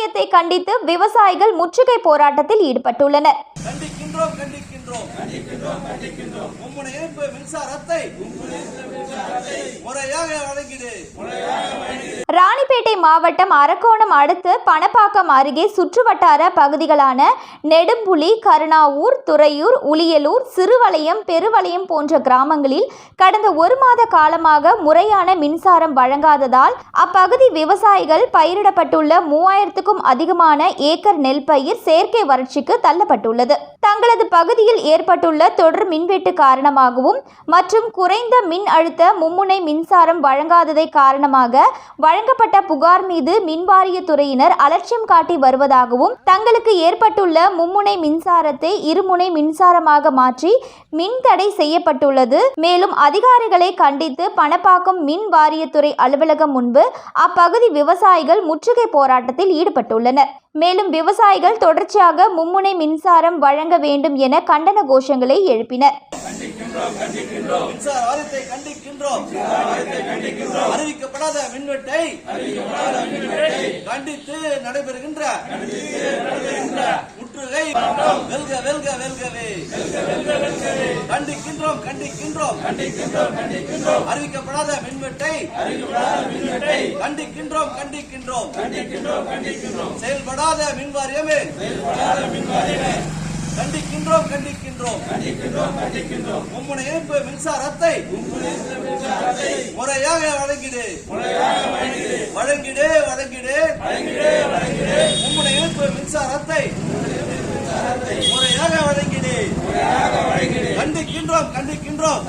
மானியத்தை கண்டித்து விவசாயிகள் முற்றுகை போராட்டத்தில் ஈடுபட்டுள்ளனர். ராணிப்பேட்டை மாவட்டம் அரக்கோணம் அடுத்து பணப்பாக்கம் அருகே சுற்றுவட்டார பகுதிகளான நெடும்புலி, கருணாவூர், துறையூர், உளியலூர், சிறுவளையம், பெருவளையம் போன்ற கிராமங்களில் கடந்த 1 மாத காலமாக முறையான மின்சாரம் வழங்காததால் அப்பகுதி விவசாயிகள் பயிரிடப்பட்டுள்ள 3000க்கும் அதிகமான ஏக்கர் நெல் பயிர் செயற்கை வறட்சிக்கு தள்ளப்பட்டுள்ளது. தங்களது பகுதியில் ஏற்பட்டுள்ள தொடர் மின்வெட்டு காரணமாகவும் மற்றும் குறைந்த மின் அழுத்த மும்முனை மின்சாரம் வழங்காததை காரணமாக வழங்கப்பட்ட புகார் மீது மின்வாரியத்துறையினர் அலட்சியம் காட்டி வருவதாகவும், தங்களுக்கு ஏற்பட்டுள்ள மும்முனை மின்சாரத்தை இருமுனை மின்சாரமாக மாற்றி மின் தடை செய்யப்பட்டுள்ளது. மேலும் அதிகாரிகளை கண்டித்து பணப்பாக்கம் மின் வாரியத்துறை அலுவலகம் முன்பு அப்பகுதி விவசாயிகள் முற்றுகை போராட்டத்தில் ஈடுபட்டுள்ளனர். மேலும் விவசாயிகள் தொடர்ச்சியாக மும்முனை மின்சாரம் வழங்க வேண்டும் என கண்டன கோஷங்களை எழுப்பினர். அறிவிக்கப்படாத மின்வெட்டை கண்டித்து நடைபெறுகின்ற முற்றுகை வெல்க வெல்க வெல்கவே கண்டிக்கின்றோம் கண்டிக்கின்றோம் அறிவிக்கப்படாத மின்வெட்டை கண்டிக்கின்றோம் கண்டிக்கின்றோம் செயல்படாத மின்வாரியமே கண்டிக்கின்றோம் கண்டிக்கின்றோம் மும்முனை இணைப்பு மின்சாரத்தை முறையாக வழங்கிடு வழங்கிடு வழங்கிடு மும்முனை இணைப்பு மின்சாரத்தை முறையாக வழங்கிடு கண்டிக்கின்றோம் கண்டிக்கின்றோம்